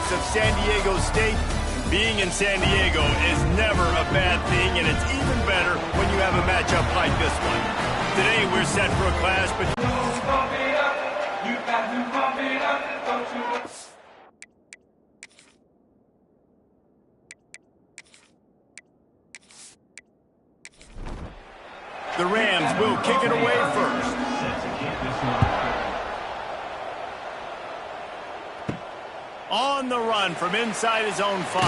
hopes of San Diego State. Being in San Diego is never a bad thing, and it's even better when you have a matchup like this one. Today, we're set for a clash between... The Rams will kick it away first. On the run from inside his own 5.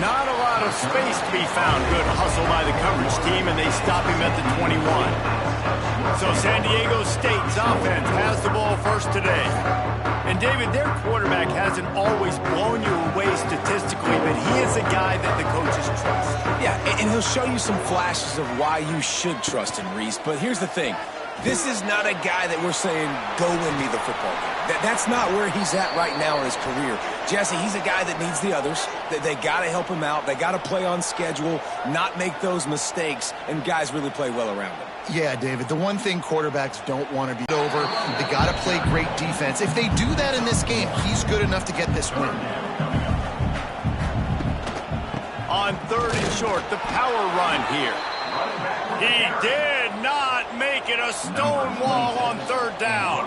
Not a lot of space to be found. Good hustle by the coverage team, and they stop him at the 21. So San Diego State's offense has the ball first today. And David, their quarterback hasn't always blown you away statistically, but he is a guy that the coaches trust. Yeah, and he'll show you some flashes of why you should trust him, Reese. But here's the thing. This is not a guy that we're saying, go win me the football game. That's not where he's at right now in his career. Jesse, he's a guy that needs the others. They got to help him out. They got to play on schedule, not make those mistakes, and guys really play well around him. Yeah, David, the one thing quarterbacks don't want to be over, they got to play great defense. If they do that in this game, he's good enough to get this win. On 3rd and short, the power run here. He did not make it a stone wall on 3rd down.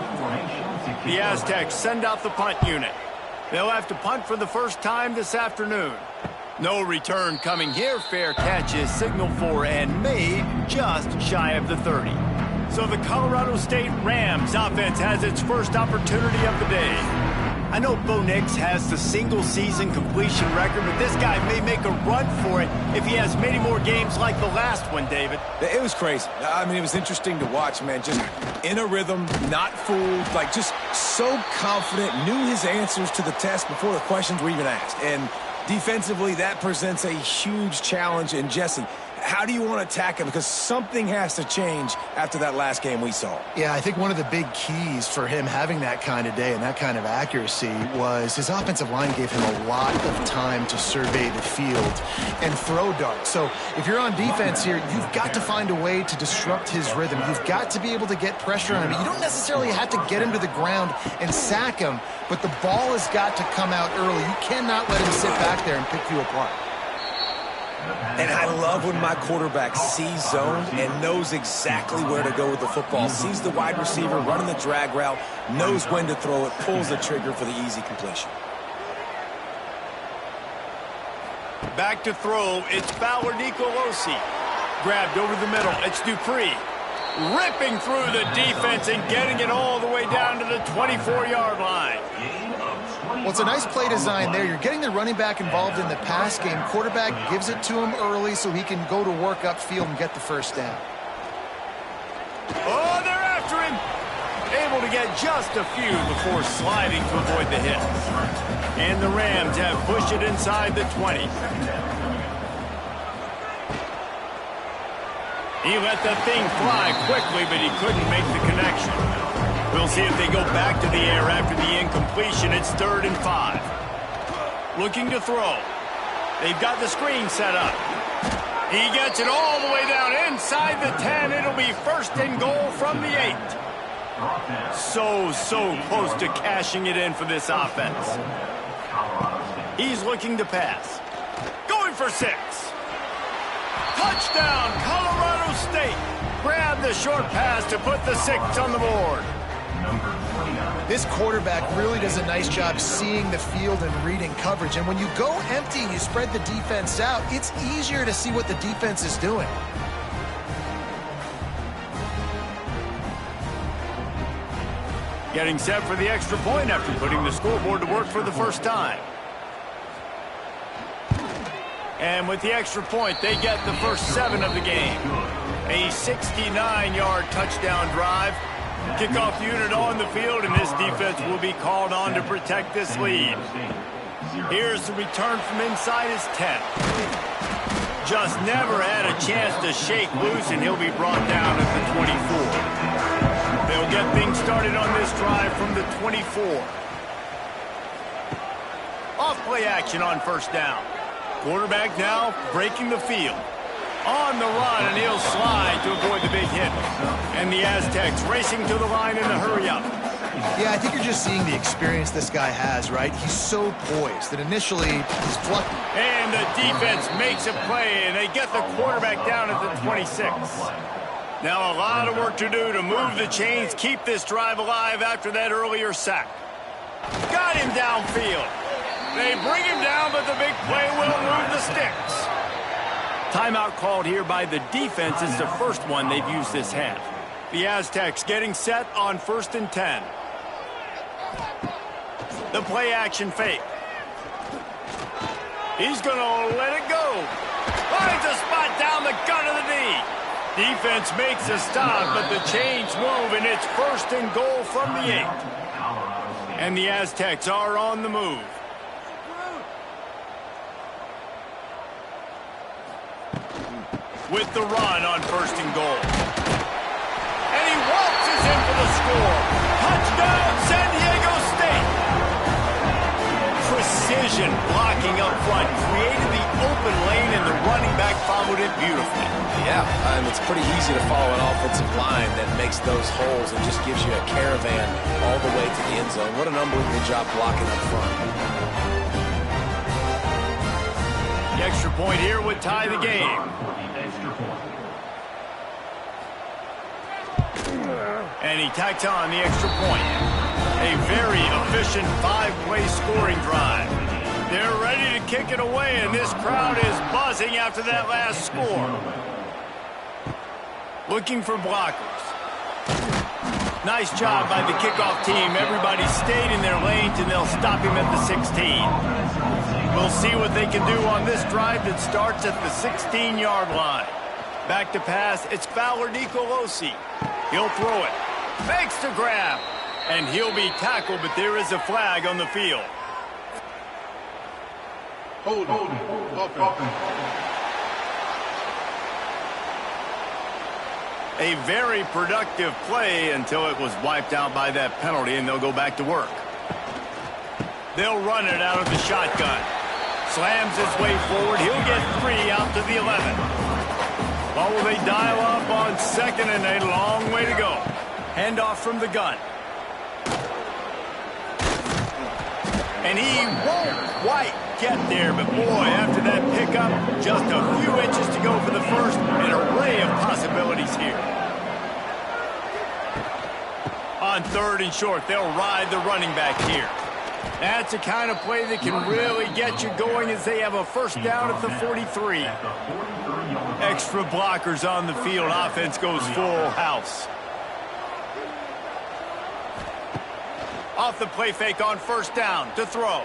The Aztecs send out the punt unit. They'll have to punt for the first time this afternoon. No return coming here. Fair catch is signaled for and made just shy of the 30. So the Colorado State Rams offense has its first opportunity of the day. I know Bo Nix has the single-season completion record, but this guy may make a run for it if he has many more games like the last one, David. It was crazy. I mean, it was interesting to watch, man. Just in a rhythm, not fooled, like just so confident, knew his answers to the test before the questions were even asked. And defensively, that presents a huge challenge. And Jesse, how do you want to attack him? Because something has to change after that last game we saw. Yeah, I think one of the big keys for him having that kind of day and that kind of accuracy was his offensive line gave him a lot of time to survey the field and throw darts. So if you're on defense here, you've got to find a way to disrupt his rhythm. You've got to be able to get pressure on him. You don't necessarily have to get him to the ground and sack him, but the ball has got to come out early. You cannot let him sit back there and pick you apart. And I love when my quarterback sees zone and knows exactly where to go with the football. Sees the wide receiver running the drag route, knows when to throw it, pulls the trigger for the easy completion. Back to throw, it's Fowler Nicolosi. Grabbed over the middle, it's Dupree. Ripping through the defense and getting it all the way down to the 24-yard line. Well, it's a nice play design there. You're getting the running back involved in the pass game. Quarterback gives it to him early so he can go to work upfield and get the first down. Oh, they're after him. Able to get just a few before sliding to avoid the hit. And the Rams have pushed it inside the 20. He let the thing fly quickly, but he couldn't make the connection. We'll see if they go back to the air after the incompletion. It's 3rd and 5. Looking to throw. They've got the screen set up. He gets it all the way down inside the 10. It'll be 1st and goal from the 8. So close to cashing it in for this offense. He's looking to pass. Going for 6. Touchdown, Colorado State. Grab the short pass to put the 6 on the board. This quarterback really does a nice job seeing the field and reading coverage. And when you go empty and you spread the defense out, it's easier to see what the defense is doing. Getting set for the extra point after putting the scoreboard to work for the first time. And with the extra point, they get the first 7 of the game. A 69-yard touchdown drive. Kickoff unit on the field, and this defense will be called on to protect this lead. Here's the return from inside his 10. Just never had a chance to shake loose, and he'll be brought down at the 24. They'll get things started on this drive from the 24. Off play action on 1st down. Quarterback now breaking the field. On the run, and he'll slide to avoid the big hit. And the Aztecs racing to the line in the hurry-up. Yeah, I think you're just seeing the experience this guy has, right? He's so poised that initially he's flucky. And the defense makes a play, and they get the quarterback down at the 26. Now a lot of work to do to move the chains, keep this drive alive after that earlier sack. Got him downfield. They bring him down, but the big play will move the sticks. Timeout called here by the defense is the first one they've used this half. The Aztecs getting set on 1st and 10. The play action fake. He's going to let it go. Finds a spot down the gut of the knee. Defense makes a stop, but the chains move, and it's 1st and goal from the 8. And the Aztecs are on the move. With the run on 1st and goal. And he waltzes in for the score. Touchdown, San Diego State. Precision blocking up front. Created the open lane, and the running back followed it beautifully. Yeah, and it's pretty easy to follow an offensive line that makes those holes and just gives you a caravan all the way to the end zone. What an unbelievable job blocking up front. The extra point here would tie the game. And he tacks on the extra point. A very efficient 5-play scoring drive. They're ready to kick it away, and this crowd is buzzing after that last score. Looking for blockers. Nice job by the kickoff team. Everybody stayed in their lanes, and they'll stop him at the 16. We'll see what they can do on this drive that starts at the 16-yard line. Back to pass, it's Fowler Nicolosi. He'll throw it. Fakes to grab. And he'll be tackled, but there is a flag on the field. Hold. A very productive play until it was wiped out by that penalty, and they'll go back to work. They'll run it out of the shotgun. Slams his way forward. He'll get 3 out to the 11. Well, will they dial up on 2nd and a long way to go? Handoff from the gun. And he won't quite get there, but boy, after that pickup, just a few inches to go for the first. An array of possibilities here. On 3rd and short, they'll ride the running back here. That's the kind of play that can really get you going as they have a 1st down at the 43. Extra blockers on the field. Offense goes full house. Off the play fake on 1st down to throw.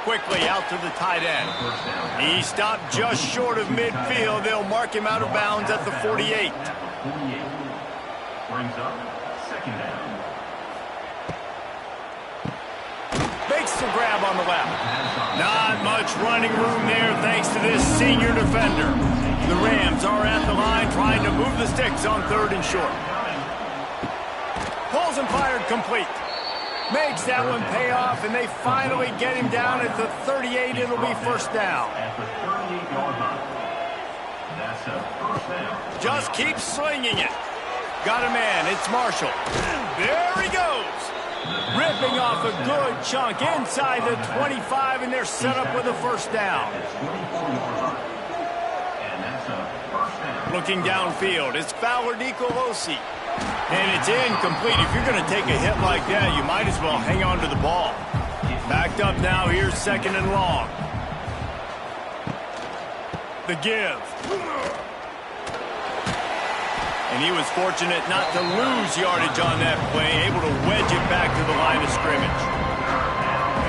Quickly out to the tight end. He stopped just short of midfield. They'll mark him out of bounds at the 48. Brings up 2nd down. Makes the grab on the left. Not much running room there thanks to this senior defender. The Rams are at the line trying to move the sticks on 3rd and short. Pulls and fired complete. Makes that one pay off, and they finally get him down at the 38. It'll be 1st down. At the 38-yard line. That's a 1st down. Just keep slinging it. Got a man. It's Marshall. There he goes. Ripping off a good chunk inside the 25, and they're set up with a 1st down. Looking downfield, it's Fowler Nicolosi. And it's incomplete. If you're going to take a hit like that, you might as well hang on to the ball. Backed up now, here's 2nd and long. The give. And he was fortunate not to lose yardage on that play, able to wedge it back to the line of scrimmage.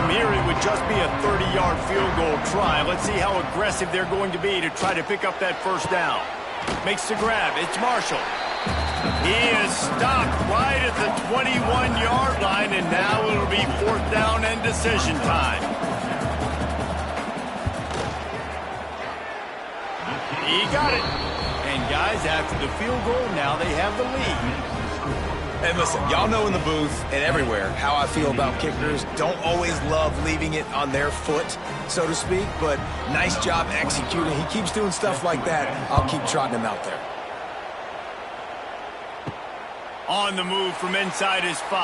From here, it would just be a 30-yard field goal try. Let's see how aggressive they're going to be to try to pick up that 1st down. Makes the grab. It's Marshall. He is stopped right at the 21-yard line, and now it'll be 4th down and decision time. He got it. And guys, after the field goal, now they have the lead. And listen, y'all know in the booth and everywhere how I feel about kickers. Don't always love leaving it on their foot, so to speak, but nice job executing. He keeps doing stuff like that. I'll keep trotting him out there. On the move from inside his 5.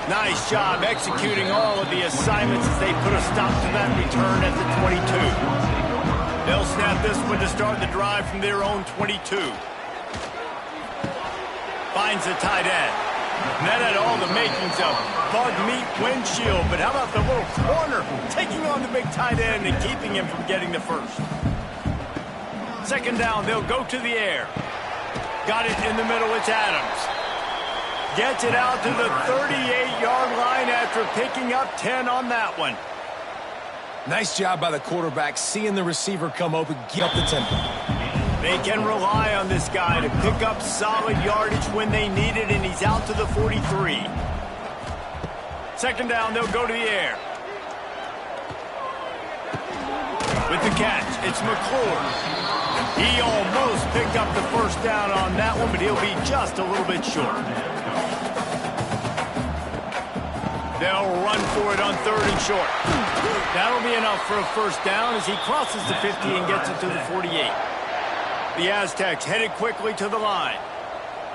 Nice job executing all of the assignments as they put a stop to that return at the 22. They'll snap this one to start the drive from their own 22. Finds the tight end. And that had all the makings of bug meat windshield, but how about the little corner taking on the big tight end and keeping him from getting the first? Second down, they'll go to the air. Got it in the middle, it's Adams. Gets it out to the 38-yard line after picking up 10 on that one. Nice job by the quarterback, seeing the receiver come open, get up the tempo. They can rely on this guy to pick up solid yardage when they need it, and he's out to the 43. Second down, they'll go to the air. With the catch, it's McClure. He almost picked up the first down on that one, but he'll be just a little bit short. They'll run for it on 3rd and short. That'll be enough for a first down as he crosses the 50 and gets it to the 48. The Aztecs headed quickly to the line.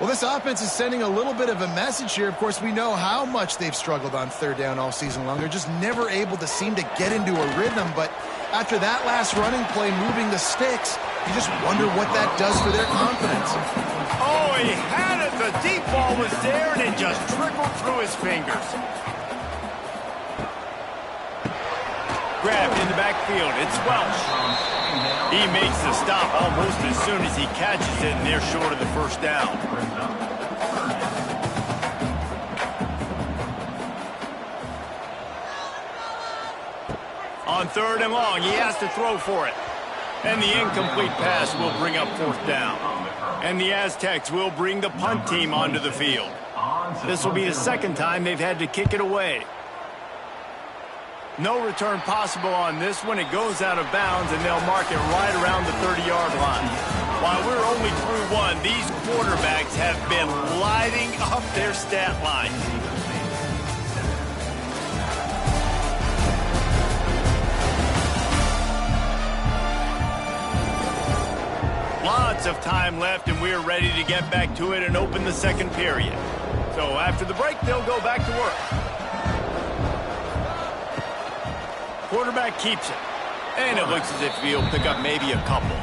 Well, this offense is sending a little bit of a message here. Of course, we know how much they've struggled on 3rd down all season long. They're just never able to seem to get into a rhythm. But after that last running play, moving the sticks, you just wonder what that does for their confidence. Oh, he had it. The deep ball was there, and it just trickled through his fingers. Grabbed in the backfield. It's Welsh. He makes the stop almost as soon as he catches it, and they're short of the first down. On 3rd and long, he has to throw for it. And the incomplete pass will bring up 4th down. And the Aztecs will bring the punt team onto the field. This will be the second time they've had to kick it away. No return possible on this one. It goes out of bounds, and they'll mark it right around the 30-yard line. While we're only through one, these quarterbacks have been lighting up their stat line. Lots of time left, and we're ready to get back to it and open the second period. So after the break, they'll go back to work. Quarterback keeps it. And it looks as if he'll pick up maybe a couple.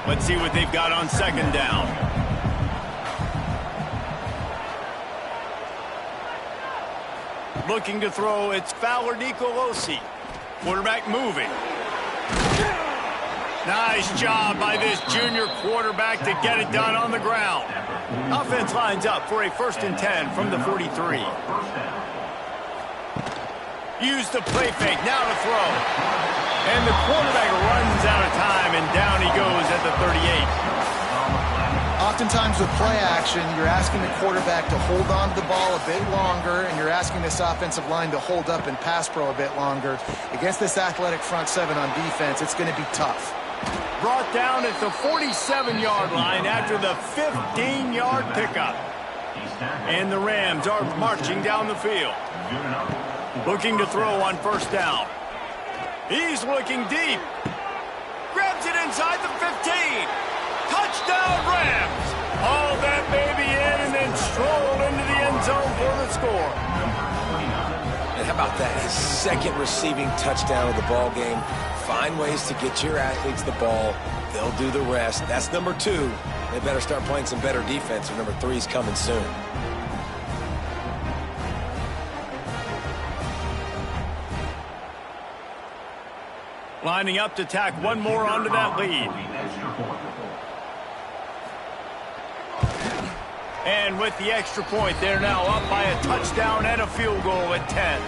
Let's see what they've got on 2nd down. Looking to throw, it's Fowler Nicolosi. Quarterback moving. Nice job by this junior quarterback to get it done on the ground. Offense lines up for a 1st and 10 from the 43. Use the play fake, now to throw. And the quarterback runs out of time, and down he goes at the 38. Oftentimes with play action, you're asking the quarterback to hold on to the ball a bit longer, and you're asking this offensive line to hold up and pass pro a bit longer. Against this athletic front 7 on defense, it's going to be tough. Brought down at the 47-yard line after the 15-yard pickup. And the Rams are marching down the field. Looking to throw on 1st down. He's looking deep. Grabs it inside the 15. Touchdown, Rams. Haul that baby in and then stroll into the end zone for the score. And how about that? His 2nd receiving touchdown of the ball game. Find ways to get your athletes the ball. They'll do the rest. That's number 2. They better start playing some better defense, or number 3 is coming soon. Lining up to tack one more onto that lead. And with the extra point, they're now up by a touchdown and a field goal at 10.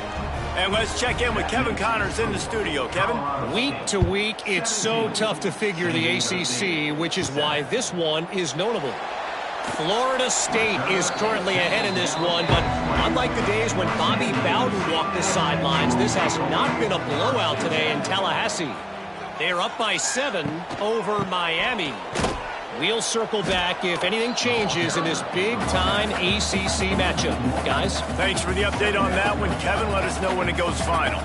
And let's check in with Kevin Connors in the studio. Kevin? Week to week, it's so tough to figure the ACC, which is why this one is notable. Florida State is currently ahead in this one, but unlike the days when Bobby Bowden walked the sidelines, this has not been a blowout today in Tallahassee. They're up by 7 over Miami. We'll circle back if anything changes in this big-time ACC matchup. Guys? Thanks for the update on that one, Kevin. Let us know when it goes final.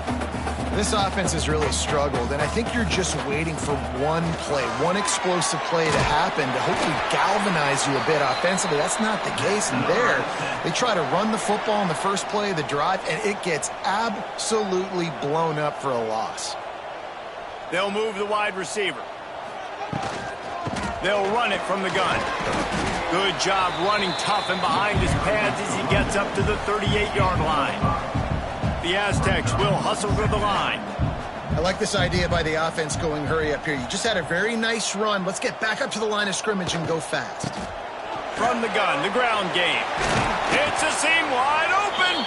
This offense has really struggled, and I think you're just waiting for one play, one explosive play to happen to hopefully galvanize you a bit offensively. That's not the case, and there, they try to run the football in the first play of the drive, and it gets absolutely blown up for a loss. They'll move the wide receiver. They'll run it from the gun. Good job running tough and behind his pads as he gets up to the 38-yard line. The Aztecs will hustle to the line. I like this idea by the offense going hurry up here. You just had a very nice run. Let's get back up to the line of scrimmage and go fast. From the gun, the ground game. It's a seam wide open.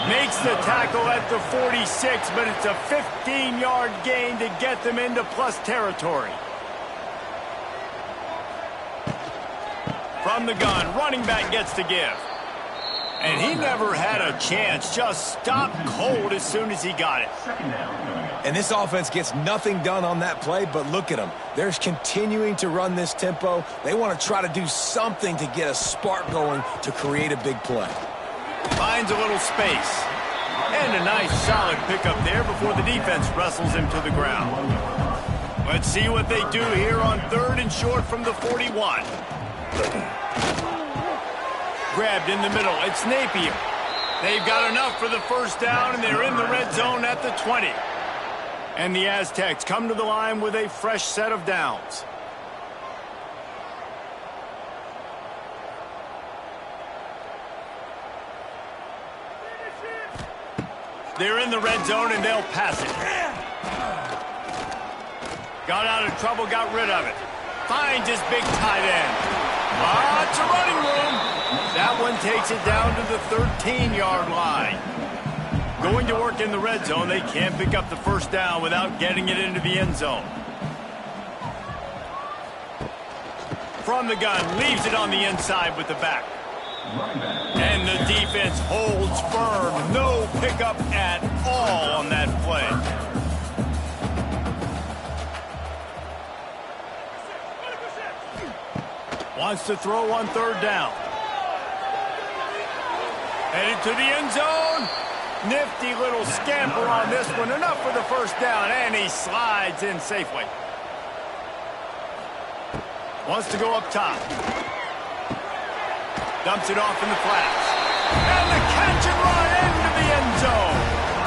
Makes the tackle at the 46, but it's a 15-yard gain to get them into plus territory. From the gun, running back gets to give. And he never had a chance, just stopped cold as soon as he got it. And this offense gets nothing done on that play, but look at them. They're continuing to run this tempo. They want to try to do something to get a spark going to create a big play. Finds a little space. And a nice solid pickup there before the defense wrestles him to the ground. Let's see what they do here on 3rd and short from the 41. Grabbed in the middle. It's Napier. They've got enough for the first down, and they're in the red zone at the 20. And the Aztecs come to the line with a fresh set of downs. They're in the red zone, and they'll pass it. Got out of trouble, got rid of it. Finds his big tight end. Lots of running room. That one takes it down to the 13-yard line. Going to work in the red zone, they can't pick up the first down without getting it into the end zone. From the gun, leaves it on the inside with the back. And the defense holds firm. No pickup at all on that play. Wants to throw on 3rd down. Headed to the end zone. Nifty little scamper on this one. Enough for the first down, and he slides in safely. Wants to go up top. Dumps it off in the flats. And the catch and run into the end zone.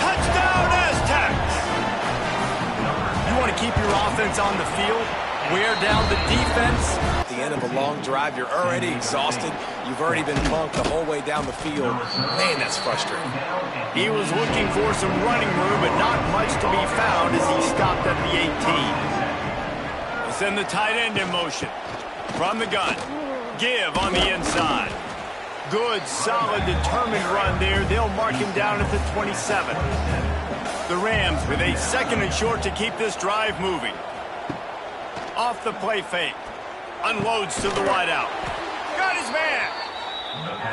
Touchdown, Aztecs! You want to keep your offense on the field? Wear down the defense. At the end of a long drive, you're already exhausted. You've already been punked the whole way down the field. Man, that's frustrating. He was looking for some running room, but not much to be found as he stopped at the 18. We'll send the tight end in motion. From the gun. Give on the inside. Good, solid, determined run there. They'll mark him down at the 27. The Rams with a 2nd and short to keep this drive moving. Off the play fake. Unloads to the wideout. Got his man.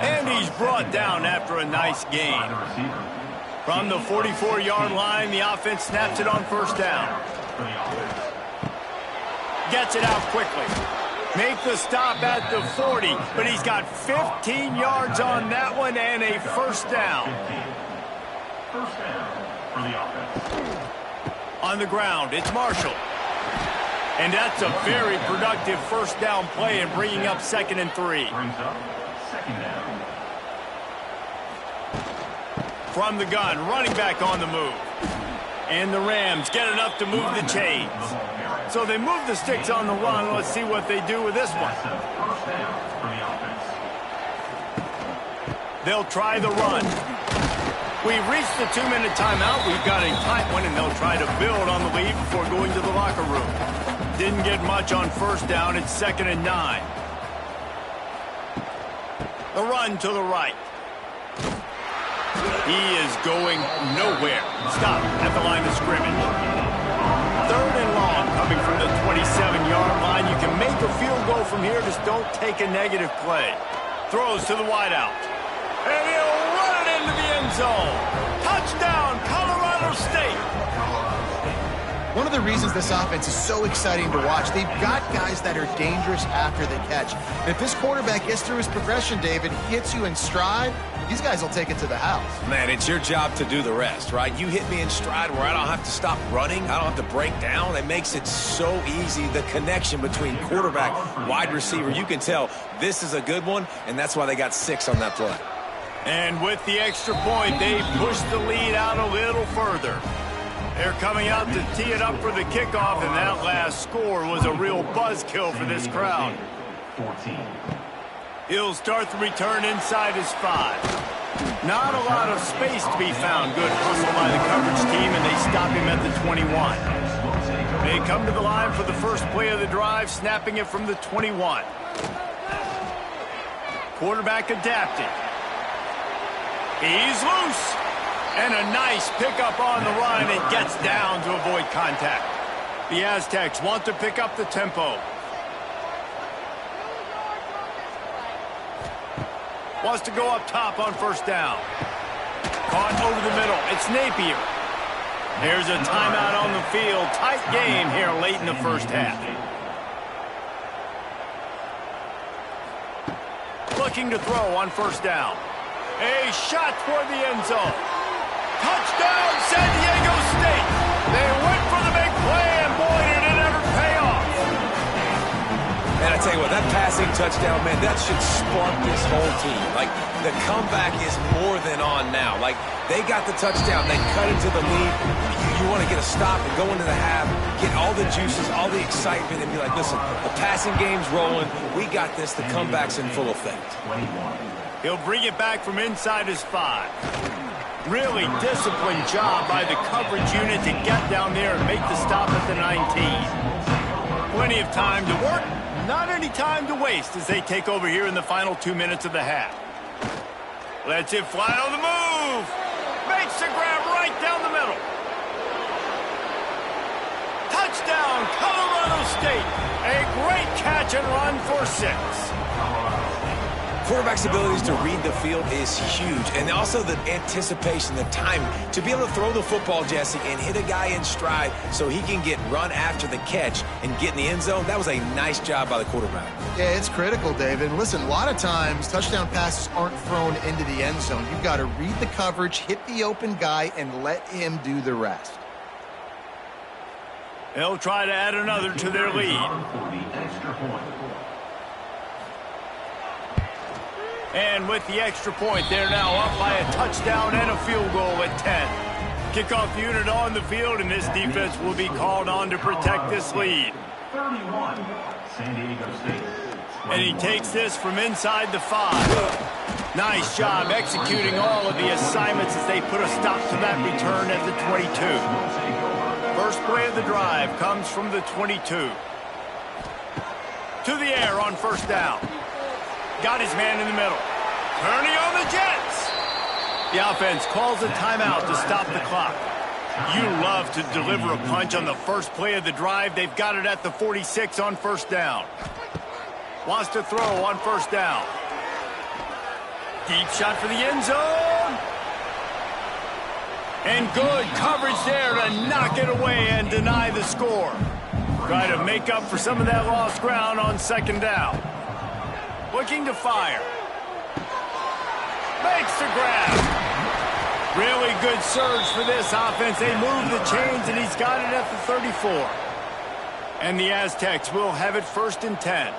And he's brought down after a nice gain. From the 44-yard line, the offense snaps it on 1st down. Gets it out quickly. Make the stop at the 40, but he's got 15 yards on that one and a 1st down. First down for the offense. On the ground, it's Marshall. And that's a very productive 1st down play and bringing up 2nd and 3. Brings up 2nd down. From the gun, running back on the move. And the Rams get enough to move the chains. So they move the sticks on the run. Let's see what they do with this one. First down for the offense. They'll try the run. We've reached the 2-minute timeout. We've got a tight one, and they'll try to build on the lead before going to the locker room. Didn't get much on 1st down. It's 2nd and 9. The run to the right. He is going nowhere. Stop at the line of scrimmage. 3rd and long coming from the 27-yard line. You can make a field goal from here. Just don't take a negative play. Throws to the wideout. And he'll run it into the end zone. Touchdown, Colorado State. One of the reasons this offense is so exciting to watch, they've got guys that are dangerous after the catch. And if this quarterback gets through his progression, David, hits you in stride, these guys will take it to the house. Man, it's your job to do the rest, right? You hit me in stride where I don't have to stop running. I don't have to break down. It makes it so easy. The connection between quarterback, wide receiver, you can tell this is a good one, and that's why they got 6 on that play. And with the extra point, they push the lead out a little further. They're coming out to tee it up for the kickoff, and that last score was a real buzzkill for this crowd. 14. He'll start the return inside his 5. Not a lot of space to be found. Good hustle by the coverage team, and they stop him at the 21. They come to the line for the first play of the drive, snapping it from the 21. Quarterback adapting. He's loose. And a nice pickup on the run and gets down to avoid contact. The Aztecs want to pick up the tempo. Wants to go up top on first down. Caught over the middle. It's Napier. There's a timeout on the field. Tight game here late in the first half. Looking to throw on first down. A shot toward the end zone. Touchdown, San Diego State. They went for the big play, and boy, did it ever pay off. And I tell you what, that passing touchdown, man, that should spark this whole team. Like, the comeback is more than on now. Like, they got the touchdown. They cut into the lead. You want to get a stop and go into the half, get all the juices, all the excitement, and be like, listen, the passing game's rolling. We got this. The comeback's in full effect. 21. He'll bring it back from inside his 5. Really disciplined job by the coverage unit to get down there and make the stop at the 19. Plenty of time to work, not any time to waste as they take over here in the final 2 minutes of the half. Lets it fly on the move. Makes the grab right down the middle. Touchdown, Colorado State. A great catch and run for 6. Quarterback's abilities to read the field is huge, and also the anticipation, the timing. To be able to throw the football, Jesse, and hit a guy in stride so he can get run after the catch and get in the end zone, that was a nice job by the quarterback. Yeah, it's critical, David. And listen, a lot of times touchdown passes aren't thrown into the end zone. You've got to read the coverage, hit the open guy, and let him do the rest. They'll try to add another to their lead. And with the extra point, they're now up by a touchdown and a field goal at 10. Kickoff unit on the field, and this defense will be called on to protect this lead. 31, San Diego State. And he takes this from inside the 5. Nice job executing all of the assignments as they put a stop to that return at the 22. First play of the drive comes from the 22. To the air on first down. Got his man in the middle. Turning on the Jets. The offense calls a timeout to stop the clock. You love to deliver a punch on the first play of the drive. They've got it at the 46 on first down. Wants to throw on first down. Deep shot for the end zone. And good coverage there to knock it away and deny the score. Try to make up for some of that lost ground on second down. Looking to fire. Makes the grab. Really good surge for this offense. They move the chains, and he's got it at the 34. And the Aztecs will have it first and 10.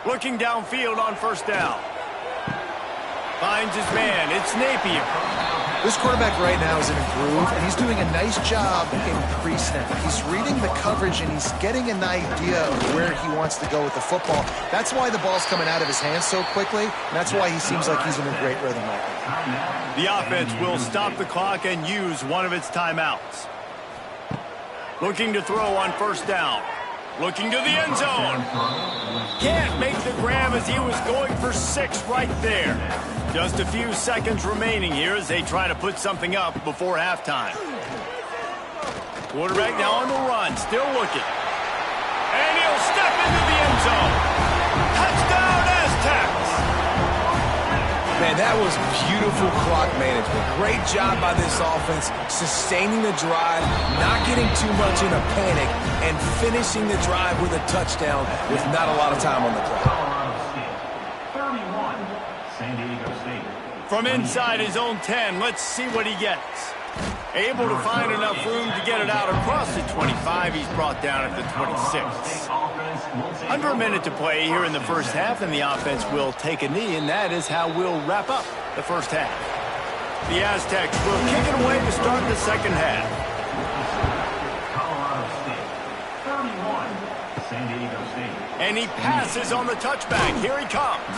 Looking downfield on first down. Finds his man. It's Napier. This quarterback right now is in a groove, and he's doing a nice job in pre-snap. He's reading the coverage, and he's getting an idea of where he wants to go with the football. That's why the ball's coming out of his hands so quickly, and that's why he seems like he's in a great rhythm right now. The offense will stop the clock and use one of its timeouts. Looking to throw on first down. Looking to the end zone. Can't make the grab as he was going for 6 right there. Just a few seconds remaining here as they try to put something up before halftime. Quarterback now on the run, still looking. And he'll step into the end zone. Touchdown, Aztecs! Man, that That was beautiful clock management. Great job by this offense, sustaining the drive, not getting too much in a panic, and finishing the drive with a touchdown with not a lot of time on the clock. Colorado State, 31, San Diego State. From inside his own 10, let's see what he gets. Able to find enough room to get it out across the 25. He's brought down at the 26. Under a minute to play here in the first half, and the offense will take a knee, and that is how we'll wrap up the first half. The Aztecs will kick it away to start the second half. Colorado State, 31, San Diego State. And he passes on the touchback. Here he comes.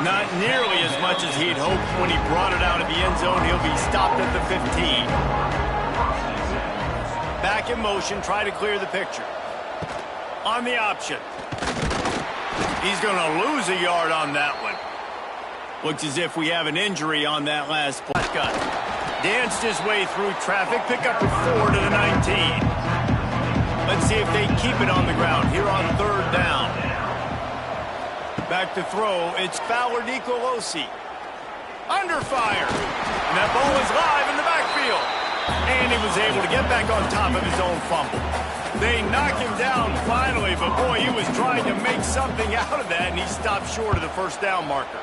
Not nearly as much as he'd hoped when he brought it out of the end zone. He'll be stopped at the 15. Back in motion, try to clear the picture. On the option. He's going to lose a yard on that one. Looks as if we have an injury on that last play. Danced his way through traffic. Pick up a 4 to the 19. Let's see if they keep it on the ground here on third down. Back to throw. It's Fowler Nicolosi. Under fire. And that ball is live in the backfield. And he was able to get back on top of his own fumble. They knock him down finally, but boy, he was trying to make something out of that, and he stopped short of the first down marker.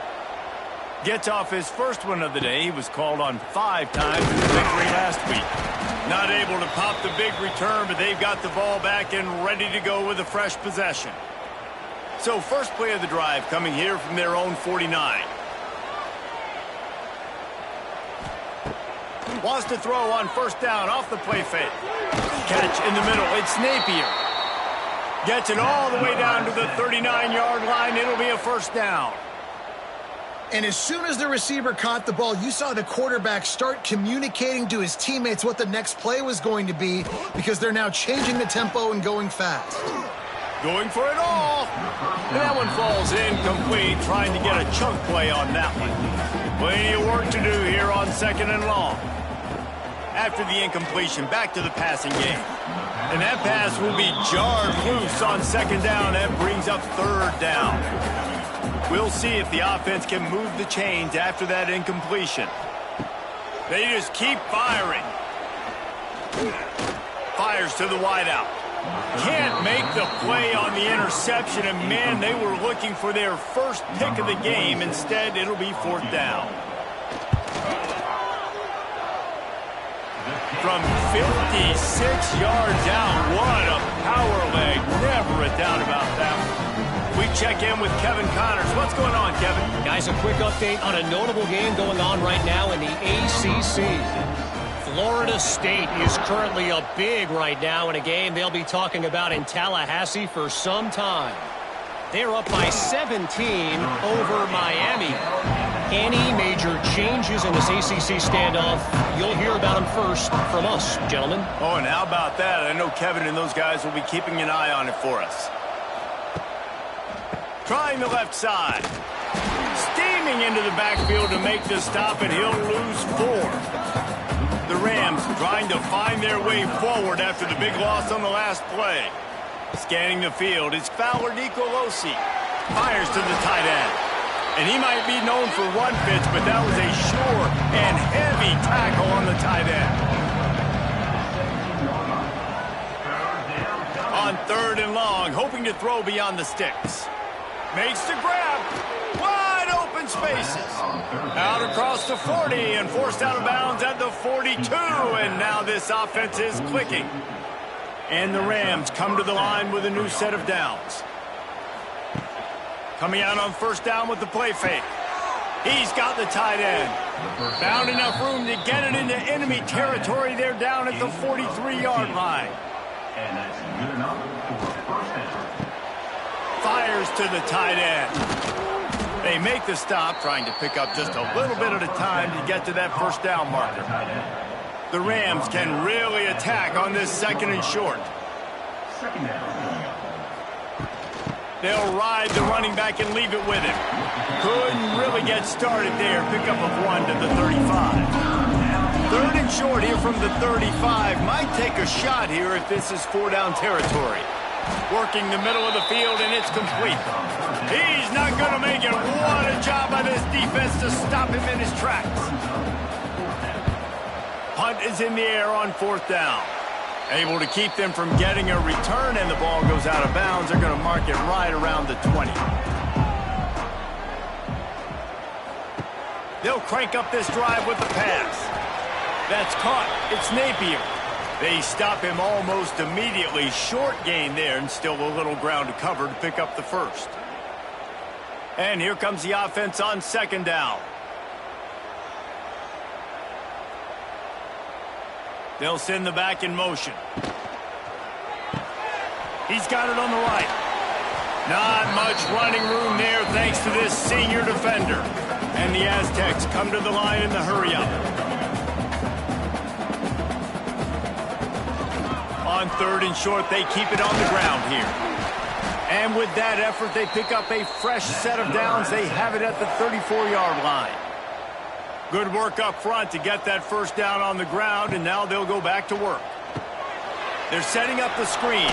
Gets off his first one of the day. He was called on 5 times in the victory last week. Not able to pop the big return, but they've got the ball back and ready to go with a fresh possession. So first play of the drive coming here from their own 49. Wants to throw on first down off the play fake. Catch in the middle. It's Napier. Gets it all the way down to the 39-yard line. It'll be a first down. And as soon as the receiver caught the ball, you saw the quarterback start communicating to his teammates what the next play was going to be, because they're now changing the tempo and going fast. Going for it all. And that one falls incomplete, trying to get a chunk play on that one. Plenty of work to do here on second and long. After the incompletion, back to the passing game. And that pass will be jarred loose on second down. That brings up third down. We'll see if the offense can move the chains after that incompletion. They just keep firing. Fires to the wideout. Can't make the play on the interception, and man, they were looking for their first pick of the game. Instead, it'll be fourth down. From 56 yards out, what a power leg. Never a doubt about that one. We check in with Kevin Connors. What's going on, Kevin? Guys, a quick update on a notable game going on right now in the ACC. Florida State is currently up big right now in a game they'll be talking about in Tallahassee for some time. They're up by 17 over Miami. Any major changes in this ACC standoff, you'll hear about them first from us, gentlemen. Oh, and how about that? I know Kevin and those guys will be keeping an eye on it for us. Trying the left side. Steaming into the backfield to make the stop, and he'll lose 4. The Rams trying to find their way forward after the big loss on the last play. Scanning the field, it's Fowler Nicolosi. Fires to the tight end. And he might be known for run fits, but that was a sure and heavy tackle on the tight end. On third and long, hoping to throw beyond the sticks. Makes the grab. Wide open spaces. Out across the 40 and forced out of bounds at the 42. And now this offense is clicking. And the Rams come to the line with a new set of downs. Coming out on first down with the play fake. He's got the tight end. Found enough room to get it into enemy territory. They're down at the 43-yard line. And that's good enough for a first down. Fires to the tight end. They make the stop, trying to pick up just a little bit at a time to get to that first down marker. The Rams can really attack on this second and short. Second down. They'll ride the running back and leave it with him. Couldn't really get started there. Pickup of 1 to the 35. Third and short here from the 35. Might take a shot here if this is 4-down territory. Working the middle of the field, and it's complete. He's not going to make it. What a job by this defense to stop him in his tracks. Punt is in the air on 4th down. Able to keep them from getting a return, and the ball goes out of bounds. They're going to mark it right around the 20. They'll crank up this drive with the pass. That's caught. It's Napier. They stop him almost immediately. Short gain there, and still a little ground to cover to pick up the first. And here comes the offense on 2nd down. They'll send the back in motion. He's got it on the right. Not much running room there thanks to this senior defender. And the Aztecs come to the line in the hurry-up. On 3rd and short, they keep it on the ground here. And with that effort, they pick up a fresh set of downs. They have it at the 34-yard line. Good work up front to get that first down on the ground, and now they'll go back to work. They're setting up the screen.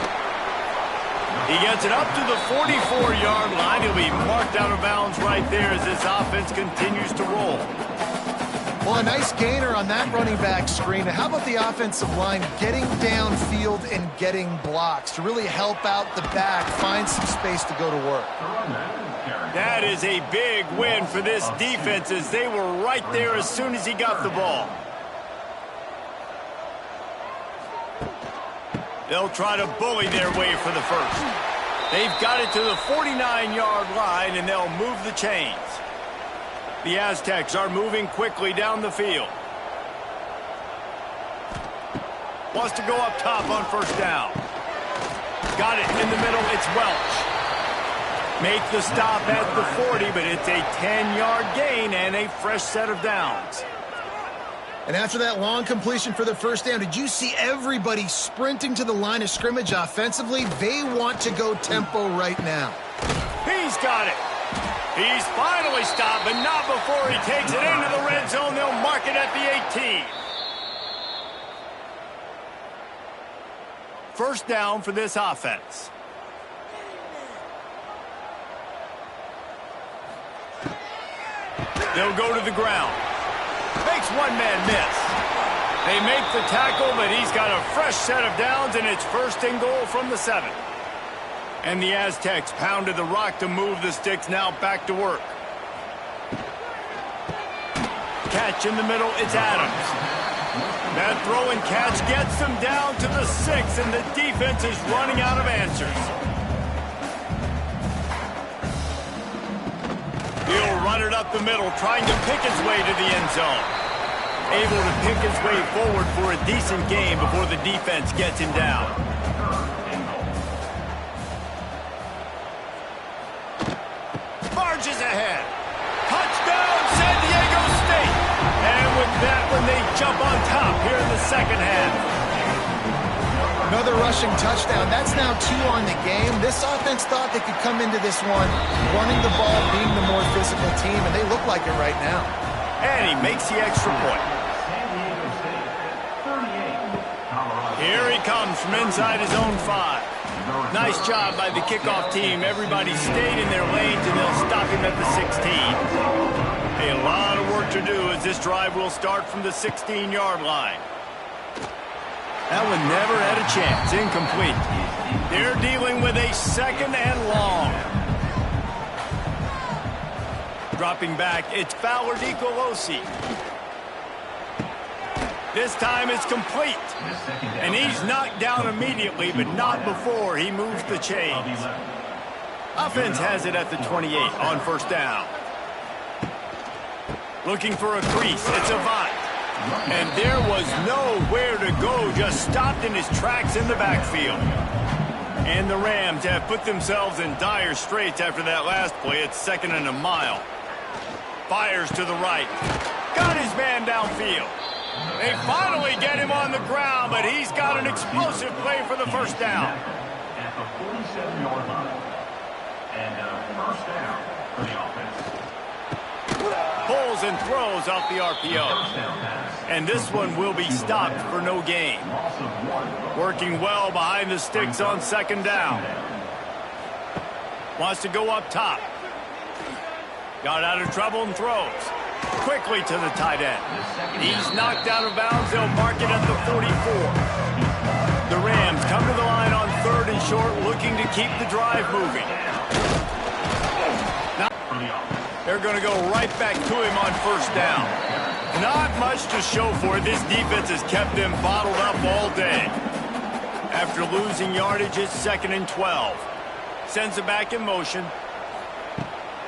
He gets it up to the 44-yard line. He'll be marked out of bounds right there as this offense continues to roll. Well, a nice gainer on that running back screen. How about the offensive line getting downfield and getting blocks to really help out the back, find some space to go to work? That is a big win for this defense as they were right there as soon as he got the ball. They'll try to bully their way for the first. They've got it to the 49-yard line, and they'll move the chains. The Aztecs are moving quickly down the field. Wants to go up top on 1st down. Got it in the middle. It's Welch. Make the stop at the 40, but it's a 10-yard gain and a fresh set of downs. And after that long completion for the first down, did you see everybody sprinting to the line of scrimmage offensively? They want to go tempo right now. He's got it. He's finally stopped, but not before he takes it into the red zone. They'll mark it at the 18. First down for this offense. They'll go to the ground. Makes one man miss. They make the tackle, but he's got a fresh set of downs, and it's 1st and goal from the 7. And the Aztecs pounded the rock to move the sticks, now back to work. Catch in the middle, it's Adams. That throw and catch gets them down to the 6, and the defense is running out of answers. He'll run it up the middle, trying to pick his way to the end zone. Able to pick his way forward for a decent gain before the defense gets him down. Marches ahead. Touchdown, San Diego State. And with that one, they jump on top here in the 2nd half. Another rushing touchdown. That's now 2 on the game. This offense thought they could come into this one running the ball, being the more physical team, and they look like it right now. And he makes the extra point. Here he comes from inside his own 5. Nice job by the kickoff team. Everybody stayed in their lanes, and they'll stop him at the 16. A lot of work to do as this drive will start from the 16-yard line. That one never had a chance. Incomplete. They're dealing with a 2nd and long. Dropping back, it's Fowler DiColosi. This time it's complete. And he's knocked down immediately, but not before he moves the chains. Offense has it at the 28 on 1st down. Looking for a crease. It's Avant. And there was nowhere to go, just stopped in his tracks in the backfield. And the Rams have put themselves in dire straits after that last play. It's 2nd and a mile. Fires to the right. Got his man downfield. They finally get him on the ground, but he's got an explosive play for the first down. At the 47-yard line. And first down for the offense. Pulls scrambles and throws off the RPO. And this one will be stopped for no gain. Working well behind the sticks on second down. Wants to go up top. Got out of trouble and throws. Quickly to the tight end. He's knocked out of bounds. They'll mark it at the 44. The Rams come to the line on third and short, looking to keep the drive moving. Now, they're going to go right back to him on first down. Not much to show for it. This defense has kept them bottled up all day. After losing yardage, it's 2nd and 12. Sends it back in motion.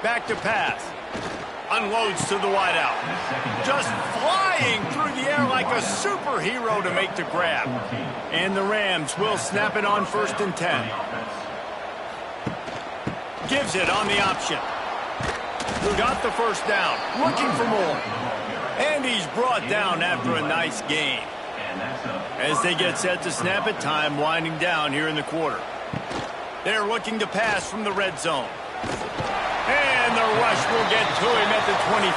Back to pass. Unloads to the wideout. Just flying through the air like a superhero to make the grab. And the Rams will snap it on 1st and 10. Gives it on the option. Got the first down. Looking for more. And he's brought down after a nice gain. As they get set to snap it, time winding down here in the quarter. They're looking to pass from the red zone. And the rush will get to him at the 25.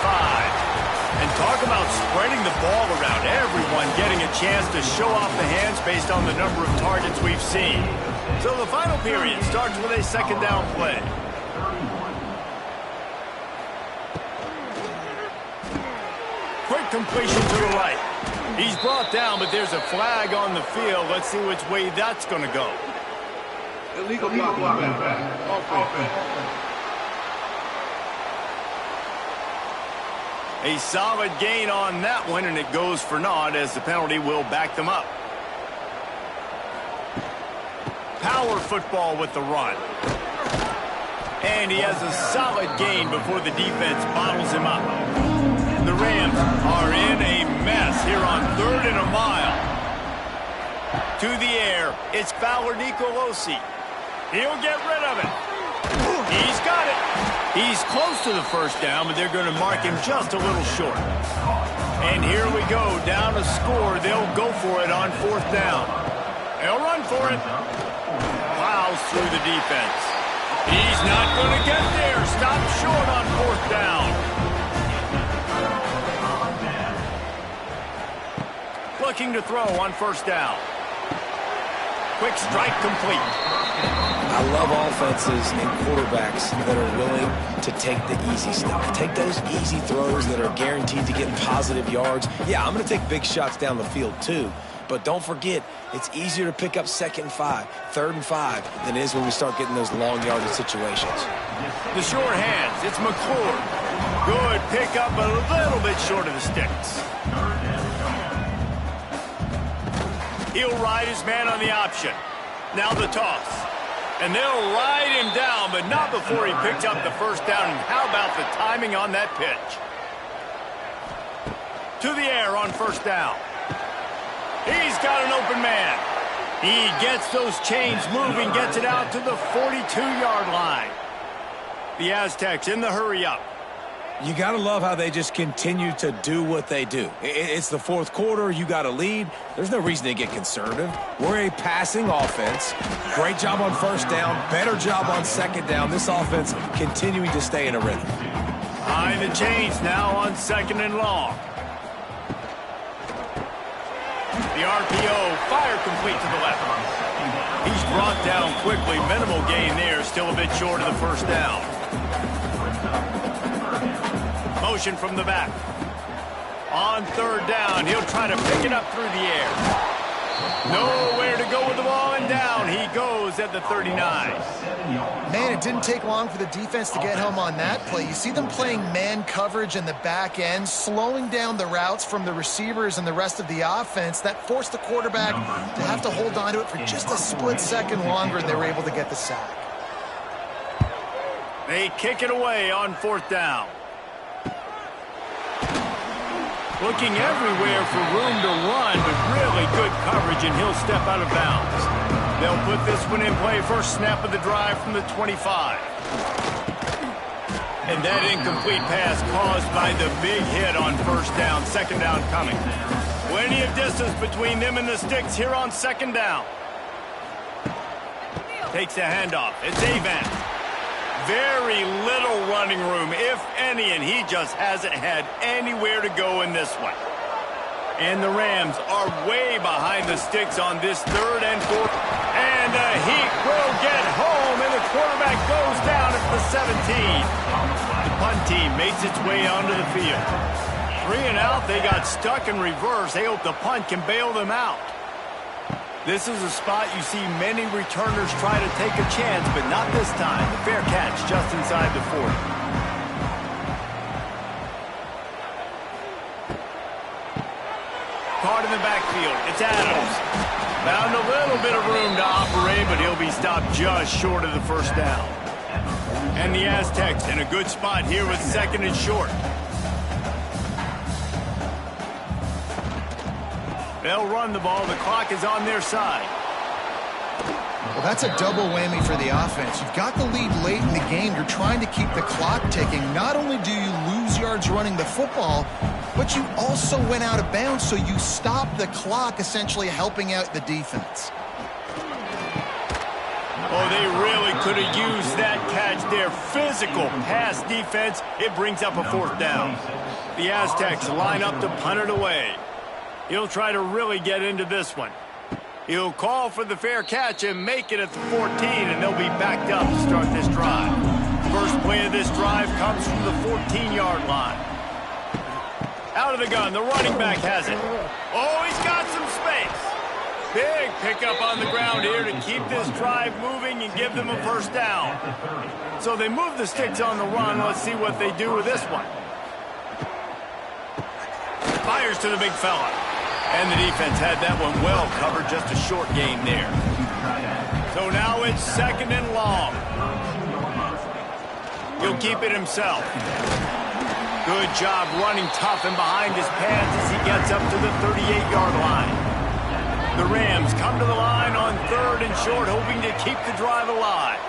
And talk about spreading the ball around. Everyone getting a chance to show off the hands based on the number of targets we've seen. So the final period starts with a 2nd down play. Quick completion to the right. He's brought down, but there's a flag on the field. Let's see which way that's going to go. Illegal block. Offense. A solid gain on that one, and it goes for naught as the penalty will back them up. Power football with the run. And he has a solid gain before the defense bottles him up. The Rams are in a mess here on 3rd and a mile. To the air, it's Fowler Nicolosi. He'll get rid of it. He's got it. He's close to the first down, but they're going to mark him just a little short. And here we go, down a score. They'll go for it on 4th down. They'll run for it. Plows through the defense. He's not going to get there. Stop short on 4th down. Looking to throw on 1st down. Quick strike complete. I love offenses and quarterbacks that are willing to take the easy stuff. Take those easy throws that are guaranteed to get positive yards. Yeah, I'm going to take big shots down the field too. But don't forget, it's easier to pick up 2nd and 5, 3rd and 5 than it is when we start getting those long yardage situations. The short hands, it's McClure. Good pickup, a little bit short of the sticks. He'll ride his man on the option. Now the toss. And they'll ride him down, but not before he picks up the first down. And how about the timing on that pitch? To the air on 1st down. He's got an open man. He gets those chains moving, gets it out to the 42-yard line. The Aztecs in the hurry-up. You got to love how they just continue to do what they do. It's the 4th quarter. You got a lead. There's no reason to get conservative. We're a passing offense. Great job on 1st down. Better job on 2nd down. This offense continuing to stay in a rhythm. Behind the chains now on 2nd and long. The RPO, fire complete to the left. He's brought down quickly. Minimal gain there. Still a bit short of the first down. Motion from the back. On 3rd down, he'll try to pick it up through the air. Nowhere to go with the ball, and down he goes at the 39. Man, it didn't take long for the defense to get home on that play. You see them playing man coverage in the back end, slowing down the routes from the receivers and the rest of the offense. That forced the quarterback to have to hold on to it for just a split second longer, and they were able to get the sack. They kick it away on 4th down. Looking everywhere for room to run, but really good coverage, and he'll step out of bounds. They'll put this one in play. First snap of the drive from the 25. And that incomplete pass caused by the big hit on 1st down. 2nd down coming. Plenty of distance between them and the sticks here on 2nd down. Takes a handoff. It's Avent. Very little running room, if any, and he just hasn't had anywhere to go in this one. And the Rams are way behind the sticks on this 3rd and 4th. And the Heat will get home, and the quarterback goes down at the 17. The punt team makes its way onto the field. 3 and out, they got stuck in reverse. They hope the punt can bail them out. This is a spot you see many returners try to take a chance, but not this time. The fair catch just inside the 40. Caught in the backfield. It's Adams. Found a little bit of room to operate, but he'll be stopped just short of the first down. And the Aztecs in a good spot here with 2nd and short. They'll run the ball. The clock is on their side. Well, that's a double whammy for the offense. You've got the lead late in the game. You're trying to keep the clock ticking. Not only do you lose yards running the football, but you also went out of bounds, so you stopped the clock, essentially helping out the defense. Oh, they really could have used that catch there. Physical pass defense. It brings up a 4th down. The Aztecs line up to punt it away. He'll try to really get into this one. He'll call for the fair catch and make it at the 14, and they'll be backed up to start this drive. First play of this drive comes from the 14-yard line. Out of the gun, the running back has it. Oh, he's got some space. Big pickup on the ground here to keep this drive moving and give them a first down. So they move the sticks on the run. Let's see what they do with this one. Fires to the big fella. And the defense had that one well covered, just a short gain there. So now it's 2nd and long. He'll keep it himself. Good job running tough and behind his pads as he gets up to the 38-yard line. The Rams come to the line on 3rd and short, hoping to keep the drive alive.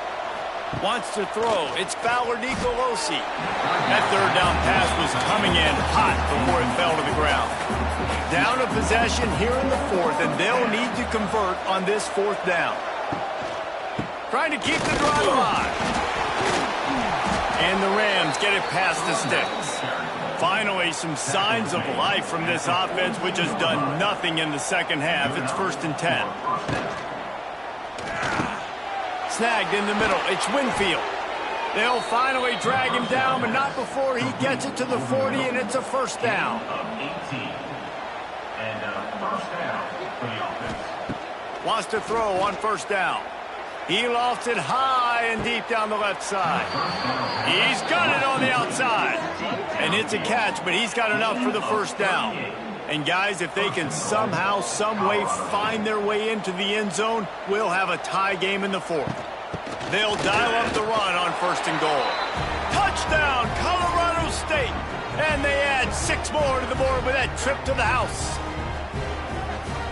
Wants to throw. It's Fowler Nicolosi. That 3rd down pass was coming in hot before it fell to the ground. Down a possession here in the 4th, and they'll need to convert on this 4th down. Trying to keep the drive alive. And the Rams get it past the sticks. Finally, some signs of life from this offense, which has done nothing in the 2nd half. It's 1st and 10. Snagged in the middle. It's Winfield. They'll finally drag him down, but not before he gets it to the 40, and it's a 1st down. Wants to throw on 1st down. He lofts it high and deep down the left side. He's got it on the outside. And it's a catch, but he's got enough for the 1st down. And guys, if they can somehow, some way find their way into the end zone, we'll have a tie game in the 4th. They'll dial up the run on 1st and goal. Touchdown, Colorado State. And they add 6 more to the board with that trip to the house.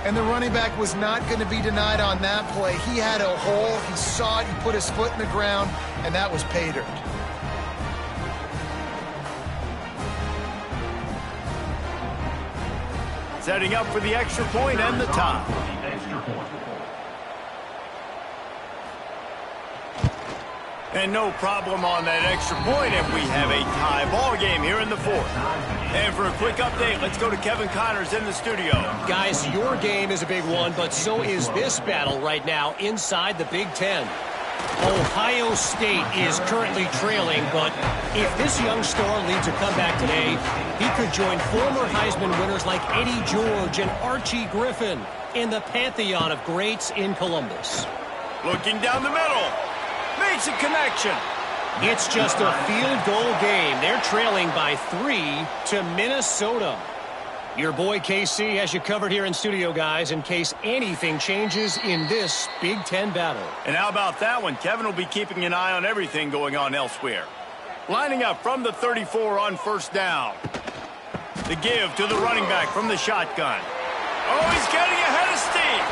And the running back was not going to be denied on that play. He had a hole. He saw it. He put his foot in the ground, and that was pay dirt. Setting up for the extra point and the tie. And no problem on that extra point, and we have a tie ball game here in the 4th. And for a quick update, let's go to Kevin Connors in the studio. Guys, your game is a big one, but so is this battle right now inside the Big Ten. Ohio State is currently trailing, but if this young star leads a comeback today, he could join former Heisman winners like Eddie George and Archie Griffin in the pantheon of greats in Columbus. Looking down the middle. Makes a connection. It's just a field goal game. They're trailing by 3 to Minnesota. Your boy KC has you covered here in studio, guys, in case anything changes in this Big Ten battle. And how about that one? Kevin will be keeping an eye on everything going on elsewhere. Lining up from the 34 on 1st down. The give to the running back from the shotgun. Oh, he's getting ahead of steam.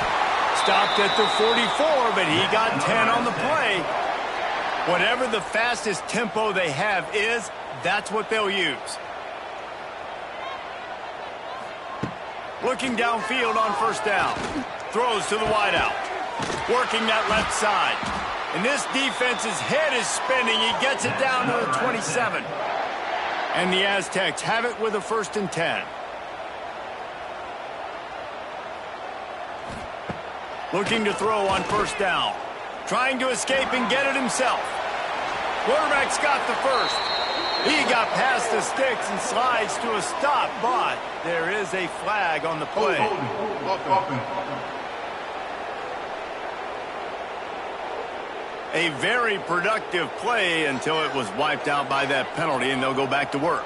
Stopped at the 44, but he got 10 on the play. Whatever the fastest tempo they have is, that's what they'll use. Looking downfield on 1st down. Throws to the wideout. Working that left side. And this defense's head is spinning. He gets it down to the 27. And the Aztecs have it with a 1st and 10. Looking to throw on 1st down. Trying to escape and get it himself. Quarterback's got the 1st. He got past the sticks and slides to a stop, but there is a flag on the play. A very productive play until it was wiped out by that penalty, and they'll go back to work.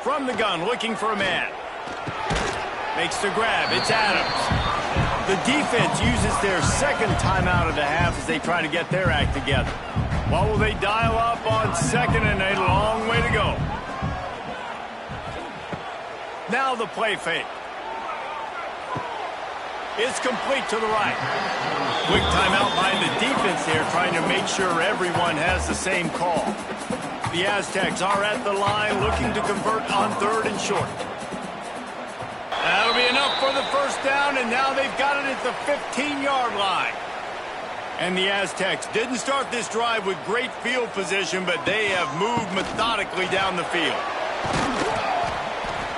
From the gun, looking for a man. Makes the grab. It's Adams. The defense uses their 2nd timeout of the half as they try to get their act together. What will they dial up on 2nd and a long way to go? Now the play fake. It's complete to the right. Quick timeout by the defense here, trying to make sure everyone has the same call. The Aztecs are at the line, looking to convert on 3rd and short. That'll be enough for the 1st down, and now they've got it at the 15-yard line. And the Aztecs didn't start this drive with great field position, but they have moved methodically down the field.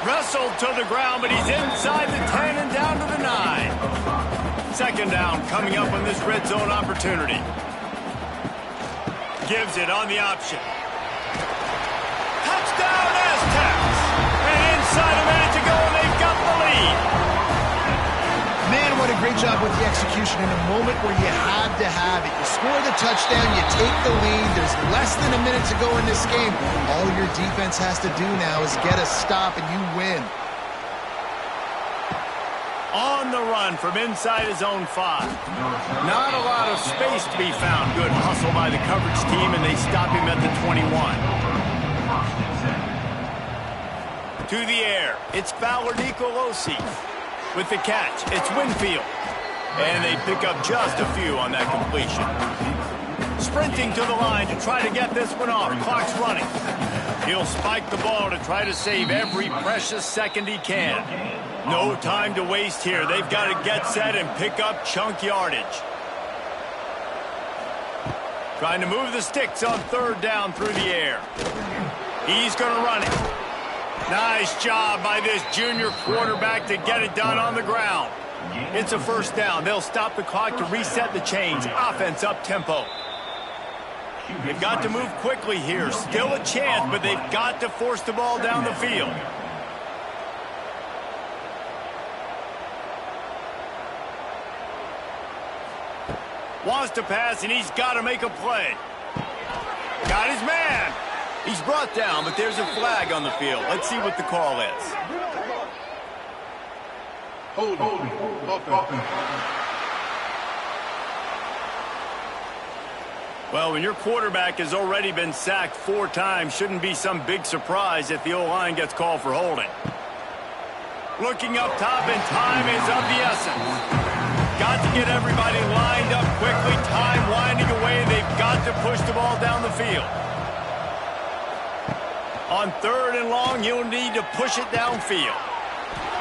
Wrestled to the ground, but he's inside the 10 and down to the 9. 2nd down coming up on this red zone opportunity. Gives it on the option. Touchdown Aztecs! And inside a minute to go, and they've got the lead. Man, what a great job with the execution in a moment where you had to have it. You score the touchdown, you take the lead. There's less than a minute to go in this game. All your defense has to do now is get a stop, and you win. On the run from inside his own 5. Not a lot of space to be found. Good hustle by the coverage team, and they stop him at the 21. To the air, it's Fowler Nicolosi. With the catch, it's Winfield. And they pick up just a few on that completion. Sprinting to the line to try to get this one off. Clock's running. He'll spike the ball to try to save every precious second he can. No time to waste here. They've got to get set and pick up chunk yardage. Trying to move the sticks on 3rd down through the air. He's going to run it. Nice job by this junior quarterback to get it done on the ground. It's a 1st down. They'll stop the clock to reset the chains. Offense up tempo. They've got to move quickly here. Still a chance, but they've got to force the ball down the field. Wants to pass, and he's got to make a play. Got his man. He's brought down, but there's a flag on the field. Let's see what the call is. Well, when your quarterback has already been sacked 4 times, shouldn't be some big surprise if the O-line gets called for holding. Looking up top, and time is of the essence. Got to get everybody lined up quickly. Time winding away. They've got to push the ball down the field. On 3rd and long, he'll need to push it downfield.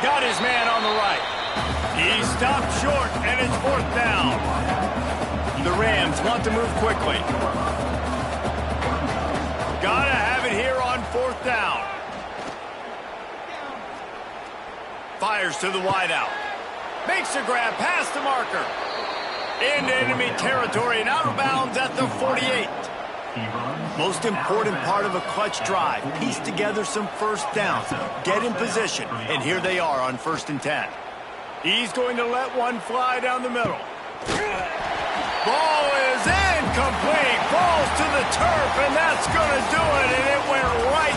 Got his man on the right. He stopped short, and it's 4th down. The Rams want to move quickly. Gotta have it here on 4th down. Fires to the wideout. Makes a grab past the marker. Into enemy territory and out of bounds at the 48. Most important part of a clutch drive. Piece together some 1st downs. Get in position. And here they are on 1st and 10. He's going to let one fly down the middle. Ball is incomplete. Falls to the turf, and that's going to do it. And it went right